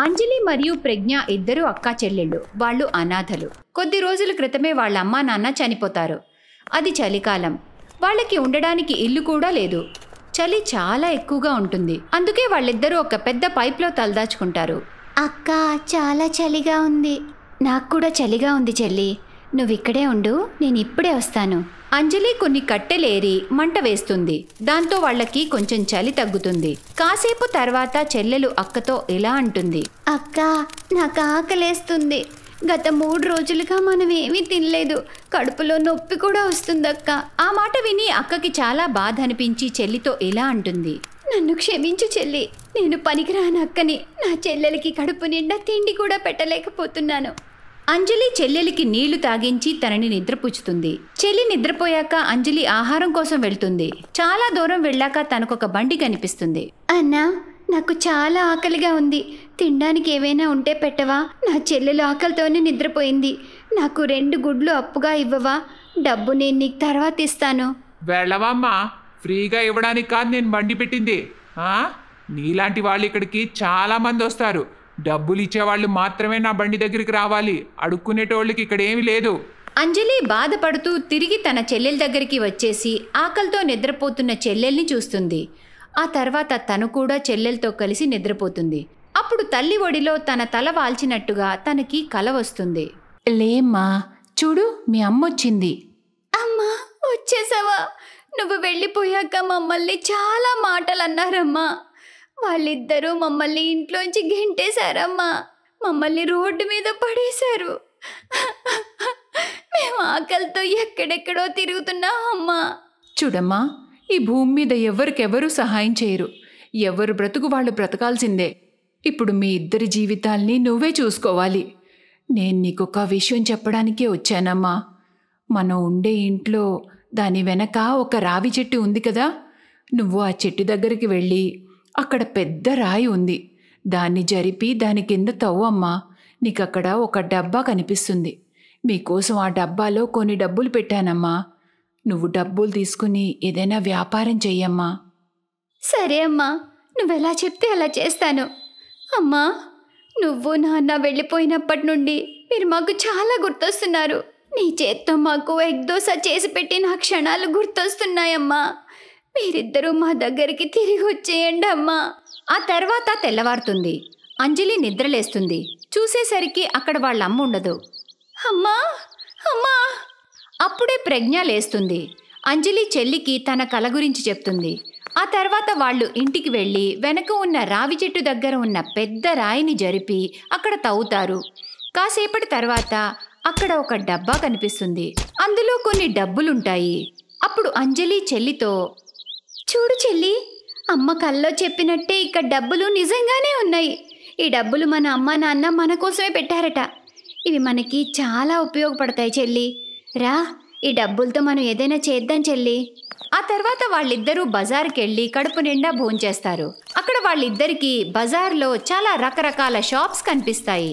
అంజలి మరియు ప్రజ్ఞ ఇద్దరు అక్కా చెల్లెళ్ళు. వాళ్ళు అనాథలు. కొద్ది రోజుల క్రితమే వాళ్ళ అమ్మా నాన్న చనిపోతారు. అది చలికాలం. వాళ్ళకి ఉండడానికి ఇల్లు కూడా లేదు. చలి చాలా ఎక్కువగా ఉంటుంది. అందుకే వాళ్ళిద్దరూ ఒక పెద్ద పైప్లో తలదాచుకుంటారు. అక్క, చాలా చలిగా ఉంది. నాకు కూడా చలిగా ఉంది చెల్లి. నువ్విక్కడే ఉండు, నేను ఇప్పుడే వస్తాను. అంజలి కొన్ని కట్టెలేరి మంట వేస్తుంది. దాంతో వాళ్ళకి కొంచెం చలి తగ్గుతుంది. కాసేపు తర్వాత చెల్లెలు అక్కతో ఇలా అంటుంది. అక్క, నాకు ఆకలేస్తుంది. గత 3 రోజులుగా మనం ఏమీ తినలేదు. కడుపులో నొప్పి కూడా వస్తుందక్క. ఆ మాట విని అక్కకి చాలా బాధ అనిపించి చెల్లితో ఇలా అంటుంది. నన్ను క్షమించు చెల్లి. నేను పనికిరాని అక్కని. నా చెల్లెలికి కడుపు నిండా తిండి కూడా పెట్టలేకపోతున్నాను. అంజలి చెల్లెలికి నీళ్లు తాగించి తనని నిద్రపుచ్చుతుంది. చెల్లి నిద్రపోయాక అంజలి ఆహారం కోసం వెళ్తుంది. చాలా దూరం వెళ్ళాక తనకొక బండి కనిపిస్తుంది. అన్నా, నాకు చాలా ఆకలిగా ఉంది. తినడానికి ఏవైనా ఉంటే పెట్టవా? నా చెల్లెలు ఆకలితోనే నిద్రపోయింది. నాకు 2 గుడ్లు అప్పుగా ఇవ్వవా? డబ్బు నేను నీకు తర్వాత ఇస్తాను. వెళ్ళవమ్మా, ఫ్రీగా ఇవ్వడానికి కాదు నేను బండి పెట్టింది. నీలాంటి వాళ్ళు ఇక్కడికి చాలామంది వస్తారు. డబ్బులు ఇచ్చేవాళ్ళు మాత్రమే నా బండి దగ్గరికి రావాలి. అడుక్కునేటోళ్ళకి ఇక్కడ ఏమీ లేదు. అంజలి బాధపడుతూ తిరిగి తన చెల్లెల దగ్గరికి వచ్చేసి ఆకలితో నిద్రపోతున్న చెల్లెల్ని చూస్తుంది. ఆ తర్వాత తను కూడా చెల్లెలతో కలిసి నిద్రపోతుంది. అప్పుడు తల్లి ఒడిలో తన తల వాల్చినట్టుగా తనకి కల వస్తుంది. లేమ్మా, చూడు మీ అమ్మొచ్చింది. అమ్మా, వచ్చేసావా? నువ్వు వెళ్ళిపోయాక మమ్మల్ని చాలా మాటలు అన్నారమ్మా. వాళ్ళిద్దరూ మమ్మల్ని ఇంట్లోంచి గెంటేశారమ్మా. మమ్మల్ని రోడ్డు మీద పడేశారు. మేము ఆకలితో ఎక్కడెక్కడో తిరుగుతున్నాం అమ్మా. చూడమ్మా, ఈ భూమి మీద ఎవరికెవరూ సహాయం చేయరు. ఎవరు బ్రతుకు వాళ్ళు బ్రతకాల్సిందే. ఇప్పుడు మీ ఇద్దరి జీవితాల్ని నువ్వే చూసుకోవాలి. నేను నీకొక విషయం చెప్పడానికే వచ్చానమ్మా. మనం ఉండే ఇంట్లో దాని వెనక ఒక రావి చెట్టు ఉంది కదా. నువ్వు ఆ చెట్టు దగ్గరికి వెళ్ళి అక్కడ పెద్ద రాయి ఉంది. దాన్ని జరిపి దాని కింద తవ్వమ్మా. నీకక్కడ ఒక డబ్బా కనిపిస్తుంది. మీకోసం ఆ డబ్బాలో కొన్ని డబ్బులు పెట్టానమ్మా. నువ్వు డబ్బులు తీసుకుని ఏదైనా వ్యాపారం చెయ్యమ్మా. సరే అమ్మా, నువ్వెలా చెప్తే అలా చేస్తాను. అమ్మా, నువ్వు నాన్న వెళ్ళిపోయినప్పటి నుండి మీరు మాకు చాలా గుర్తొస్తున్నారు. నీ చేత్తో మాకు ఎగ్ దోశ చేసి పెట్టి నా క్షణాలు గుర్తొస్తున్నాయమ్మా. మీరిద్దరూ మా దగ్గరికి తిరిగి వచ్చేయండి అమ్మా. ఆ తర్వాత తెల్లవారుతుంది. అంజలి నిద్రలేస్తుంది. చూసేసరికి అక్కడ వాళ్ళ అమ్మ ఉండదు. అమ్మా, అమ్మా! అప్పుడే ప్రజ్ఞ లేస్తుంది. అంజలి చెల్లికి తన కల గురించి చెప్తుంది. ఆ తర్వాత వాళ్ళు ఇంటికి వెళ్ళి వెనక ఉన్న రావి చెట్టు దగ్గర ఉన్న పెద్ద రాయిని జరిపి అక్కడ తవ్వుతారు. కాసేపటి తర్వాత అక్కడ ఒక డబ్బా కనిపిస్తుంది. అందులో కొన్ని డబ్బులుంటాయి. అప్పుడు అంజలి చెల్లితో, చూడు చెల్లి, అమ్మ కల్లో చెప్పినట్టే ఇక్కడ డబ్బులు నిజంగానే ఉన్నాయి. ఈ డబ్బులు మన అమ్మ నాన్న మన కోసమే పెట్టారట. ఇవి మనకి చాలా ఉపయోగపడతాయి చెల్లి. రా, ఈ డబ్బులతో మనం ఏదైనా చేద్దాం చెల్లి. ఆ తర్వాత వాళ్ళిద్దరూ బజార్కి వెళ్ళి కడుపు నిండా భోంచేస్తారు. అక్కడ వాళ్ళిద్దరికీ బజార్లో చాలా రకరకాల షాప్స్ కనిపిస్తాయి.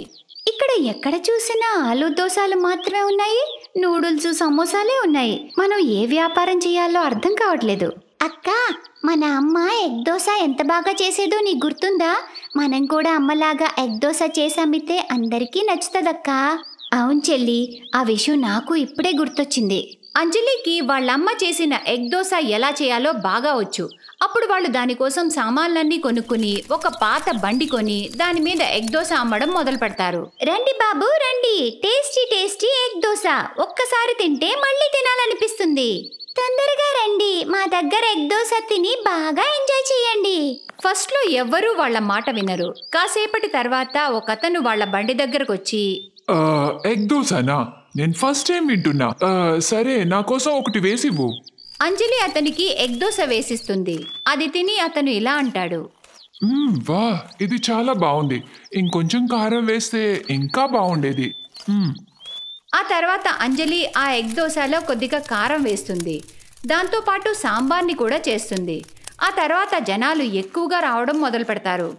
ఇక్కడ ఎక్కడ చూసినా ఆలు దోశలు మాత్రమే ఉన్నాయి. నూడిల్స్, సమోసాలే ఉన్నాయి. మనం ఏ వ్యాపారం చేయాలో అర్థం కావట్లేదు. అక్క, మన అమ్మ ఎగ్ దోశ ఎంత బాగా చేసేదో నీకు గుర్తుందా? మనం కూడా అమ్మలాగా ఎగ్ దోశ చేసి అమ్మితే అందరికీ నచ్చుతుందక్క. అవును చెల్లి, ఆ విషయం నాకు ఇప్పుడే గుర్తొచ్చింది. అంజలికి వాళ్ళమ్మ చేసిన ఎగ్ దోశ ఎలా చేయాలో బాగా వచ్చు. అప్పుడు వాళ్ళు దానికోసం సామాన్లన్నీ కొనుక్కుని ఒక పాత బండి కొని దాని మీద ఎగ్ దోశ అమ్మడం మొదలు పెడతారు. రండి బాబు, రండి. Tasty tasty egg dosa. ఒక్కసారి తింటే మళ్ళీ తినాలనిపిస్తుంది. తొందరగా రండి, మా దగ్గర ఎగ్ దోశ తిని బాగా ఎంజాయ్ చేయండి. ఫస్ట్లో ఎవ్వరూ వాళ్ళ మాట వినరు. కాసేపటి తర్వాత ఒకతను వాళ్ళ బండి దగ్గరకు వచ్చి, ఎగ్ దోశనా? నేను ఫస్ట్ టైం వింటున్నా. సరే, నా కోసం ఒకటి వేసివ్వు. అంజలి అతనికి ఎగ్ దోశ వేసిస్తుంది. అది తిని అతను ఇలా అంటాడు, వా, ఇది చాలా బాగుంది. ఇంకొంచెం కారం వేస్తే ఇంకా బాగుండేది. ఆ తర్వాత అంజలి ఆ ఎగ్ దోశలో కొద్దిగా కారం వేస్తుంది. దాంతోపాటు సాంబార్ని కూడా చేస్తుంది. ఆ తర్వాత జనాలు ఎక్కువగా రావడం మొదలు పెడతారు.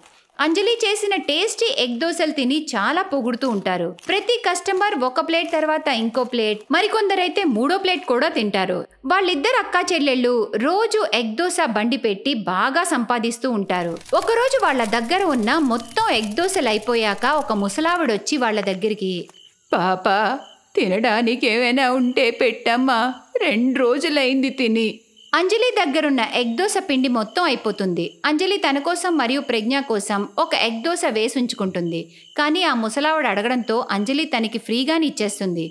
అంజలి చేసిన టేస్టీ ఎగ్ దోశలు తిని చాలా పొగుడుతూ ఉంటారు. ప్రతి కస్టమర్ ఒక ప్లేట్ తర్వాత ఇంకో ప్లేట్, మరికొందరైతే మూడో ప్లేట్ కూడా తింటారు. వాళ్ళిద్దరు అక్కా చెల్లెళ్ళు రోజు ఎగ్ దోశ బండి పెట్టి బాగా సంపాదిస్తూ ఉంటారు. ఒకరోజు వాళ్ళ దగ్గర ఉన్న మొత్తం ఎగ్ దోశలు అయిపోయాక ఒక ముసలావిడొచ్చి వాళ్ళ దగ్గరికి, పాపా, తినడానికి ఏమైనా ఉంటే పెట్టమ్మా, 2 రోజులైంది తిని. అంజలి దగ్గరున్న ఎగ్ దోశ పిండి మొత్తం అయిపోతుంది. అంజలి తన కోసం మరియు ప్రజ్ఞ కోసం ఒక ఎగ్ దోశ వేసుంచుకుంటుంది. కానీ ఆ ముసలావిడ అడగడంతో అంజలి తనకి ఫ్రీగాని ఇచ్చేస్తుంది.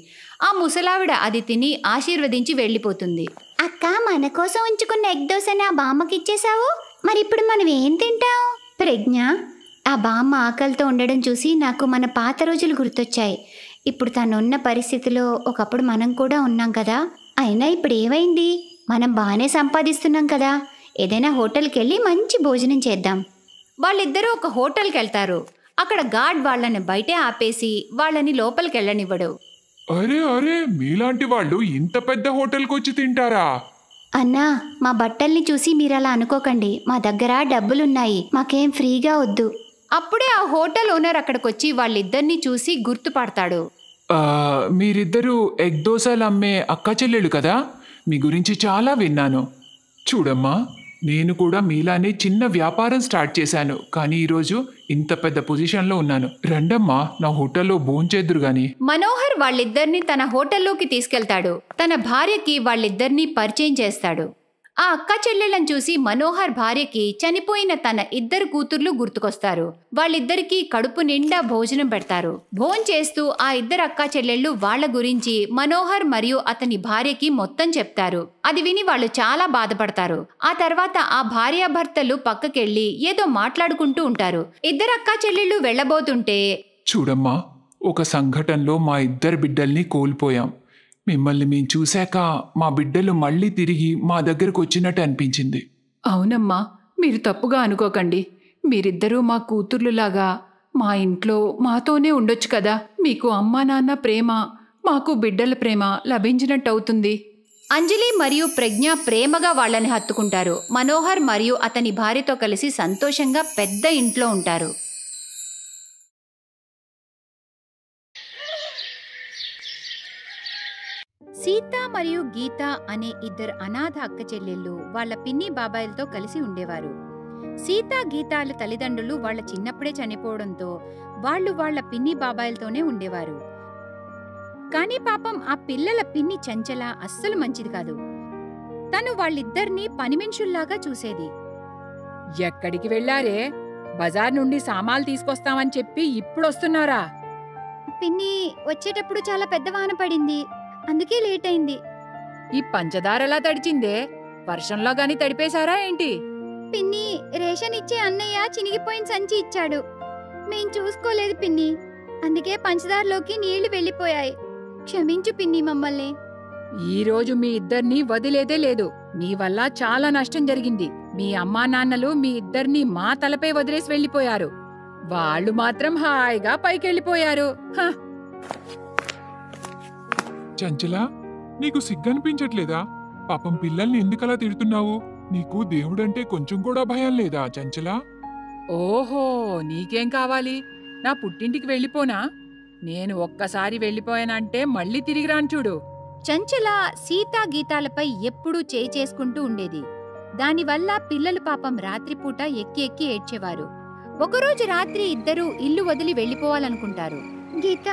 ఆ ముసలావిడ అది తిని ఆశీర్వదించి వెళ్ళిపోతుంది. అక్క, మన కోసం ఉంచుకున్న ఎగ్ దోశని ఆ బామ్మకి ఇచ్చేసావు, మరి ఇప్పుడు మనం ఏం తింటాం? ప్రజ్ఞ, ఆ బామ్మ ఆకలితో ఉండడం చూసి నాకు మన పాత రోజులు గుర్తొచ్చాయి. ఇప్పుడు తనున్న పరిస్థితిలో ఒకప్పుడు మనం కూడా ఉన్నాం కదా. అయినా ఇప్పుడు ఏమైంది? మనం బాగానే సంపాదిస్తున్నాం కదా. ఏదైనా హోటల్కి వెళ్ళి మంచి భోజనం చేద్దాం. వాళ్ళిద్దరూ ఒక హోటల్కి వెళ్తారు. అక్కడ గార్డ్ వాళ్ళని బయటే ఆపేసి వాళ్ళని లోపలికి వెళ్ళనివ్వడు. అరే అరే, మీలాంటి వాళ్ళు ఇంత పెద్ద హోటల్కి వచ్చి తింటారా? అన్నా, మా బట్టల్ని చూసి మీరు అలా అనుకోకండి. మా దగ్గర డబ్బులున్నాయి, మాకేం ఫ్రీగా వద్దు. అప్పుడే ఆ హోటల్ ఓనర్ అక్కడికొచ్చి వాళ్ళిద్దరినీ చూసి గుర్తుపడతాడు. మీరిద్దరూ ఎగ్ దోశలు అమ్మే అక్క చెల్లెళ్ళు కదా? మీ గురించి చాలా విన్నాను. చూడమ్మా, నేను కూడా మీలానే చిన్న వ్యాపారం స్టార్ట్ చేశాను. కానీ ఈరోజు ఇంత పెద్ద పొజిషన్లో ఉన్నాను. రండమ్మా, నా హోటల్లో భోంచేద్దురు గాని. మనోహర్ వాళ్ళిద్దరినీ తన హోటల్లోకి తీసుకెళ్తాడు. తన భార్యకి వాళ్ళిద్దరినీ పరిచయం చేస్తాడు. ఆ అక్క చెల్లెళ్ళని చూసి మనోహర్ భార్యకి చనిపోయిన తన 2 కూతుర్లు గుర్తుకొస్తారు. వాళ్ళిద్దరికీ కడుపు నిండా భోజనం పెడతారు. భోంచేస్తూ ఆ 2 అక్క చెల్లెళ్ళు వాళ్ళ గురించి మనోహర్ మరియు అతని భార్యకి మొత్తం చెప్తారు. అది విని వాళ్ళు చాలా బాధపడతారు. ఆ తర్వాత ఆ భార్యాభర్తలు పక్కకెళ్ళి ఏదో మాట్లాడుకుంటూ ఉంటారు. 2 అక్క చెల్లెళ్ళు వెళ్ళబోతుంటే, చూడమ్మా, ఒక సంఘటనలో మా 2 బిడ్డల్ని కోల్పోయాం. మిమ్మల్ని మేము చూశాక మా బిడ్డలు మళ్ళీ తిరిగి మా దగ్గరకు వచ్చినట్టు అనిపించింది. అవునమ్మా, మీరు తప్పుగా అనుకోకండి. మీరిద్దరూ మా కూతుర్లులాగా మా ఇంట్లో మాతోనే ఉండొచ్చు కదా. మీకు అమ్మా నాన్న ప్రేమ, మాకు బిడ్డల ప్రేమ లభించినట్టు అవుతుంది. అంజలి మరియు ప్రజ్ఞ ప్రేమగా వాళ్ళని హత్తుకుంటారు. మనోహర్ మరియు అతని భార్యతో కలిసి సంతోషంగా పెద్ద ఇంట్లో ఉంటారు. సీత మరియు గీత అనే 2 అనాథ అక్క చెల్లెళ్ళు వాళ్ళ పిన్ని బాబాయిలతో కలిసి ఉండేవారు. సీత, గీతాల తల్లిదండ్రులు వాళ్ళ చిన్నప్పుడే చనిపోవడంతో వాళ్ళు వాళ్ళ పిన్ని బాబాయిలతోనే ఉండేవారు. కానీ పాపం ఆ పిల్లల పిన్ని చంచల అస్సలు మంచిది కాదు. తను వాళ్ళిద్దరినీ పనిమనుషుల్లాగా చూసేది. ఎక్కడికి వెళ్ళారే? బజార్ నుండి సామాన్లు తీసుకొస్తామని చెప్పి ఇప్పుడొస్తున్నారా? పిన్ని, వచ్చేటప్పుడు చాలా పెద్ద వాన పడింది, అందుకే లేట్ అయింది. ఈ పంచదారలా తడిచిందే, వర్షంలో గాని తడిపేశారా ఏంటి? పిన్ని, రేషన్ ఇచ్చే అన్నయ్య చినిగిపోయిన సంచి ఇచ్చాడు. మేం చూసుకోలేదు పిన్ని, అందుకే పంచదారలోకి నీళ్లు వెళ్ళిపోయాయి. క్షమించు పిన్ని మమ్మల్ని. ఈ రోజు మీ ఇద్దరినీ వదిలేదే లేదు. మీ వల్ల చాలా నష్టం జరిగింది. మీ అమ్మా నాన్నలు మీ ఇద్దరినీ మా తలపై వదిలేసి వెళ్ళిపోయారు. వాళ్ళు మాత్రం హాయిగా పైకెళ్ళిపోయారు. చంచల, నీకు సిగ్గనిపించట్లేదా? పాపం పిల్లల్ని ఎందుకలా తిడుతున్నావు? నీకు దేవుడంటే కొంచెం కూడా భయం లేదా చంచల? ఓహో, నీకేం కావాలి? నా పుట్టింటికి వెళ్ళిపోనా? నేను ఒక్కసారి వెళ్ళిపోయానంటే మళ్ళీ తిరిగి రాను చూడు. చంచల సీతా గీతాలపై ఎప్పుడూ చేయి చేసుకుంటూ ఉండేది. దానివల్ల పిల్లలు పాపం రాత్రిపూట ఎక్కి ఎక్కి ఏడ్చేవారు. ఒకరోజు రాత్రి ఇద్దరూ ఇల్లు వదిలి వెళ్ళిపోవాలనుకుంటారు. గీత,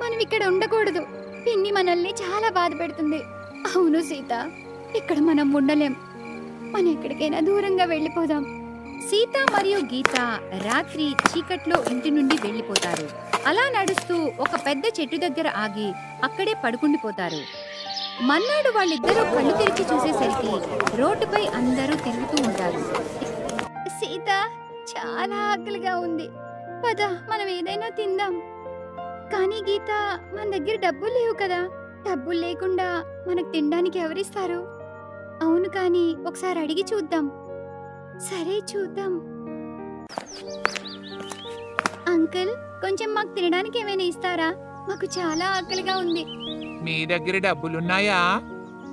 మనం ఇక్కడ ఉండకూడదు. పిన్ని మనల్ని చాలా బాధ పెడుతుంది. అవును సీత, ఇక్కడ మనం ఉండలేం. మనం ఎక్కడికైనా దూరంగా వెళ్ళిపోదాం. సీత మరియు గీత రాత్రి చీకట్లో ఇంటి నుండి వెళ్ళిపోతారు. అలా నడుస్తూ ఒక పెద్ద చెట్టు దగ్గర ఆగి అక్కడే పడుకుండిపోతారు. మన్నాడు వాళ్ళిద్దరూ కళ్ళు తెరిచి చూసేసరికి రోడ్డుపై అందరూ తిరుగుతూ ఉంటారు. సీత, చాలా ఆకలిగా ఉంది, పద మనం ఏదైనా తిందాం. కానీ గీత, మన దగ్గర డబ్బులు లేవు కదా. డబ్బులు లేకుండా మనకు తినడానికి ఎవరిస్తారు? అవును, కానీ ఒకసారి అడిగి చూద్దాం. సరే, చూద్దాం. అంకుల్, కొంచెం మాకు తినడానికి ఏమైనా ఇస్తారా? మాకు చాలా ఆకలిగా ఉంది. మీ దగ్గర డబ్బులున్నాయా?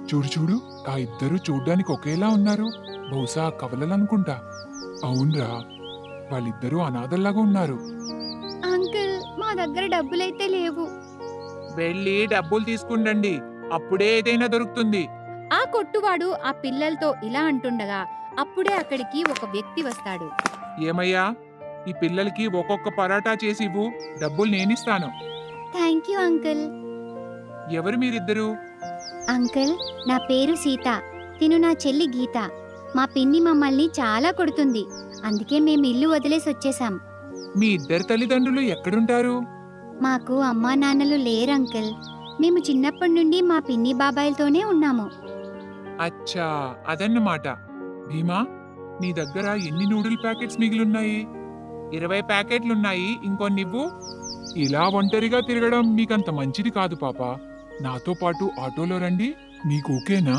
చూడు చూడు, ఆ ఇద్దరు చూడ్డానికి ఒకేలా ఉన్నారు. బహుశా కవలలనుకుంటా. అవునరా, వాళ్ళిద్దరూ అనాథల్లాగా ఉన్నారు. అంకుల్, మా దగ్గర డబ్బులైతే లేవు. వెళ్ళి డబ్బులు తీసుకుండండి, అప్పుడే ఏదైనా దొరుకుతుంది. ఆ కొట్టువాడు ఆ పిల్లలతో ఇలా అంటుండగా అప్పుడే అక్కడికి ఒక వ్యక్తి వస్తాడు. ఏమయ్యా, ఈ పిల్లలకి ఒక్కొక్క పరాటా చేసి ఇవ్వు, డబ్బులు నేనిస్తాను. Thank you uncle. ఎవరు మీరిద్దరూ? అంకుల్, నా పేరు సీత, తిను నా చెల్లి గీత. మా పిన్ని మమ్మల్ని చాలా కొడుతుంది, అందుకే మేము ఇల్లు వదిలేసి వచ్చేసాం. మీ ఇద్దరు తల్లిదండ్రులు ఎక్కడుంటారు? మాకు అమ్మా నాన్నలు లేరు అంకుల్. మేము చిన్నప్పటి నుండి మా పిన్ని బాబాయిలతోనే ఉన్నాము. అచ్చా, అదన్నమాట. భీమా, నీ దగ్గర ఎన్ని నూడిల్ ప్యాకెట్స్ మిగిలిన్నాయి? 20 ప్యాకెట్లున్నాయి, ఇంకొన్నివ్వు. ఇలా ఒంటరిగా తిరగడం మీకంత మంచిది కాదు పాప. నాతో పాటు ఆటోలో రండి, మీకు ఓకేనా?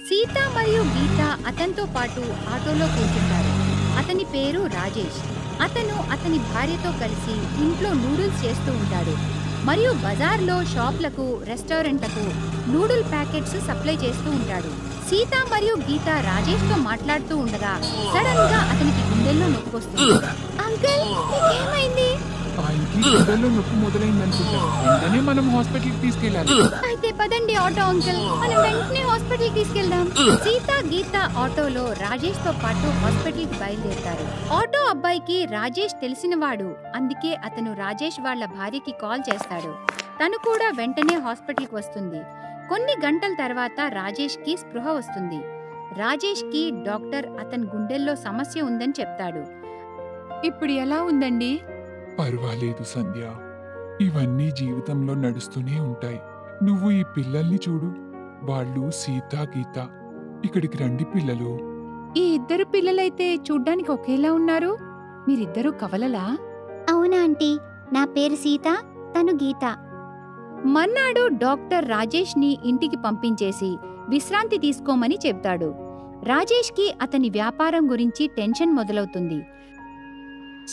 సీత మరియు గీత అతనితో పాటు ఆటోలో కూర్చుంటారు. అతని పేరు రాజేష్. అతను అతని భార్యతో కలిసి ఇంట్లో నూడిల్స్ చేస్తూ ఉంటాడు మరియు బజార్లో షాప్లకు, రెస్టారెంట్లకు నూడిల్ ప్యాకెట్స్ సప్లై చేస్తూ ఉంటాడు. సీత మరియు గీత రాజేష్ తో మాట్లాడుతూ ఉండగా సడన్ గా అతనికి గుండెల్లో నొప్పి వస్తుంది. అంకుల్, మీకేమైంది? ఆయనకి గుండెల్లో నొప్పి మొదలైందనుకుంటా. వెంటనే మనం హాస్పిటల్కి తీసుకెళ్ళాలి. అయితే పదండి ఆటో అంకుల్, మనం వెంటనే హాస్పిటల్ తీసుకెళ్దాం. సీత, గీత ఆటోలో రాజేష్ తో పాటు హాస్పిటల్ కి బయలుదేరుతారు. ఆటో అబ్బాయికి రాజేష్ తెలిసినవాడు, అందుకే అతను రాజేష్ వాళ్ళ భార్యకి కాల్ చేస్తాడు. తను కూడా వెంటనే హాస్పిటల్ కి వస్తుంది. కొన్ని గంటల తర్వాత రాజేష్ కి స్పృహ వస్తుంది. రాజేష్ కి డాక్టర్ అతని గుండెల్లో సమస్య ఉందని చెప్తాడు. ఇప్పుడు ఎలా ఉందండి? పర్వాలేదు సంధ్య, ఇవన్నీ జీవితంలో నడుస్తూనే ఉంటాయి. నువ్వు ఈ పిల్లల్ని చూడు, వాళ్ళు సీత, గీత. ఇక్కడికి రండి పిల్లలు. ఈ ఇద్దరు పిల్లలైతే చూడ్డానికి ఒకేలా ఉన్నారు. మీరిద్దరూ కవలలా? అవునా ఆంటీ, నా పేరు సీత, తను గీత. మర్నాడు డాక్టర్ రాజేష్ ని ఇంటికి పంపించేసి విశ్రాంతి తీసుకోమని చెప్తాడు. రాజేష్ కి అతని వ్యాపారం గురించి టెన్షన్ మొదలవుతుంది.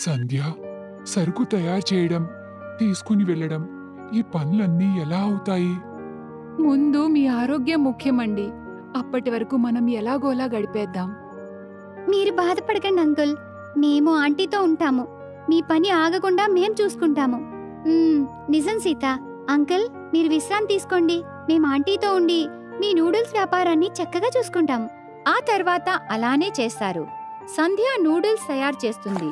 సంధ్య, సరుకు తయారు చేయడం, తీసుకుని వెళ్ళడం, ఈ పనులన్నీ ఎలా అవుతాయి? ముందు మీ ఆరోగ్యం ముఖ్యమండి. అప్పటి వరకు మనం ఎలాగోలా గడిపేద్దాం. మీరు బాధపడకండి అంకుల్, మేము ఆంటీతో ఉంటాము. మీ పని ఆగకుండా మేం చూసుకుంటాము. నిజం సీత. అంకుల్, మీరు విశ్రాంతి తీసుకోండి. మేము ఆంటీతో ఉండి మీ నూడిల్స్ వ్యాపారాన్ని చక్కగా చూసుకుంటాము. ఆ తర్వాత అలానే చేస్తారు. సంధ్య నూడిల్స్ తయారు చేస్తుంది.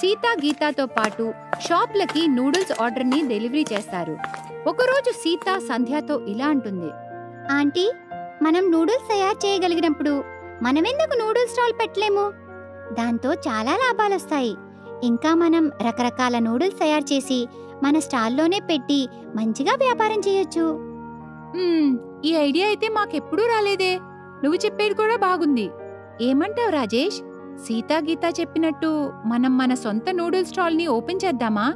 సీత, గీతతో పాటు షాప్లకి నూడిల్స్ ఆర్డర్ని డెలివరీ చేస్తారు. ఒకరోజు సీత సంధ్యతో ఇలా అంటుంది. ఆంటీ, మనం నూడిల్స్ తయారు చేయగలిగినప్పుడు మనమెందుకు నూడిల్స్ స్టాల్ పెట్టలేము? దాంతో చాలా లాభాలొస్తాయి. ఇంకా మనం రకరకాల నూడిల్స్ తయారు చేసి మన స్టాల్లోనే పెట్టి మంచిగా వ్యాపారం చేయొచ్చు. ఈ ఐడియా అయితే మాకెప్పుడూ రాలేదే. నువ్వు చెప్పేది కూడా బాగుంది. ఏమంటావు రాజేష్? సీతా, గీత చెప్పినట్టు మనం మన సొంత నూడిల్స్ స్టాల్ని ఓపెన్ చేద్దామా?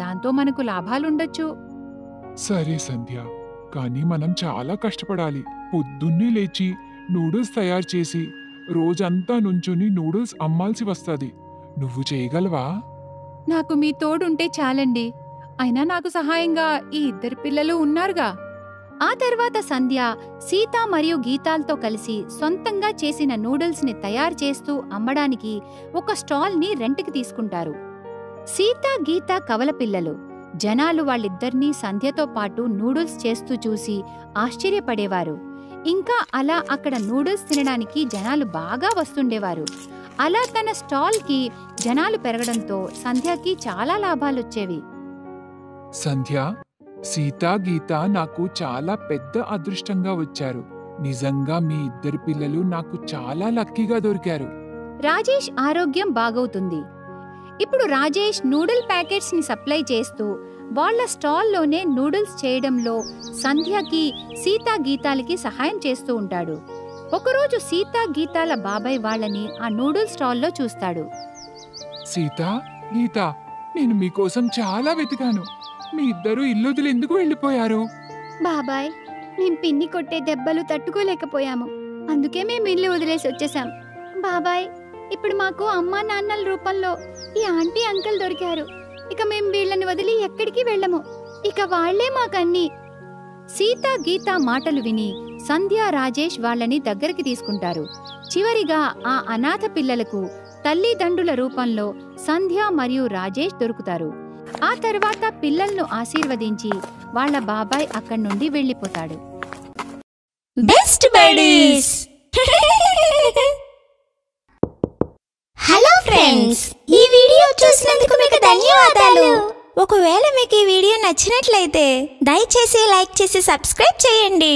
దాంతో మనకు లాభాలుండొచ్చు. సరే సంధ్య, కానీ మనం చాలా కష్టపడాలి. పొద్దున్నే లేచి నూడిల్స్ తయారు చేసి రోజంతా నుంచుని నూడిల్స్ అమ్మాల్సి వస్తుంది. నువ్వు చేయగలవా? నాకు మీ తోడుంటే చాలండి. అయినా నాకు సహాయంగా ఈ ఇద్దరు పిల్లలు ఉన్నారుగా. ఆ తర్వాత సంధ్య సీత మరియు గీతాలతో కలిసి సొంతంగా చేసిన నూడిల్స్ ని తయారు చేస్తూ అమ్మడానికి ఒక స్టాల్ ని రెంట్కి తీసుకుంటారు. సీత, గీత కవల పిల్లలు. జనాలు వాళ్ళిద్దరినీ సంధ్యతో పాటు నూడిల్స్ చేస్తూ చూసి ఆశ్చర్యపడేవారు. ఇంకా అలా అక్కడ నూడిల్స్ తినడానికి జనాలు బాగా వస్తుండేవారు. అలా తన స్టాల్కి జనాలు పెరగడంతో సంధ్యకి చాలా లాభాలొచ్చేవి. సంధ్య, సీత, గీత నాకు చాలా పెద్ద అదృష్టంగా వచ్చారు. నిజంగా మీ ఇద్దరు పిల్లలు నాకు చాలా లక్కీగా దొరికారు. రాజేష్ ఆరోగ్యం బాగవుతుంది. ఇప్పుడు రాజేష్ నూడిల్ ప్యాకెట్స్ ని సప్లై చేస్తూ వాళ్ళ స్టాల్లోనే నూడిల్స్ చేయడంలో సంధ్యకి, సీతా, గీతాలకి సహాయం చేస్తూ ఉంటాడు. ఒకరోజు సీతా, గీతాల బాబాయ్ వాళ్ళని ఆ నూడిల్స్ స్టాల్లో చూస్తాడు. సీత, గీత, నేను మీకోసం చాలా వెతికాను. మీ ఇద్దరు ఇల్లుదులు ఎందుకు వెళ్ళిపోయారు? బాబాయ్, మేం పిన్ని కొట్టే దెబ్బలు తట్టుకోలేకపోయాము. అందుకే మేము ఇల్లు వదిలేసి వచ్చేసాం. బాబాయ్, ఇప్పుడు మాకు అమ్మా నాన్నల రూపంలో ఈ ఆంటీ అంకుల్ దొరికారు. ఇక మేం వీళ్ళని వదిలి ఎక్కడికి వెళ్ళము. ఇక వాళ్లే మాకన్నీ. సీత, గీత మాటలు విని సంధ్య, రాజేష్ వాళ్ళని దగ్గరికి తీసుకుంటారు. చివరిగా ఆ అనాథ పిల్లలకు తల్లిదండ్రుల రూపంలో సంధ్య మరియు రాజేష్ దొరుకుతారు. ఆ తర్వాత పిల్లలను ఆశీర్వదించి వాళ్ళ బాబాయ్ అక్కడి నుండి వెళ్ళిపోతాడు. Best buddies. హలో ఫ్రెండ్స్, ఈ వీడియో చూసినందుకు మీకు ధన్యవాదాలు. ఒకవేళ మీకు ఈ వీడియో నచ్చినట్లయితే దయచేసి లైక్ చేసి సబ్స్క్రైబ్ చేయండి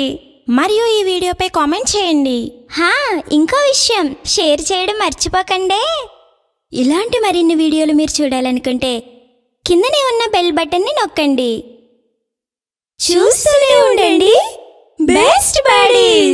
మరియు ఈ వీడియోపై కామెంట్ చేయండి. ఇంకో విషయం, షేర్ చేయడం మర్చిపోకండి. ఇలాంటి మరిన్ని వీడియోలు మీరు చూడాలనుకుంటే కిందనే ఉన్న బెల్ బటన్ని నొక్కండి. చూస్తూనే ఉండండి బెస్ట్ బడీస్.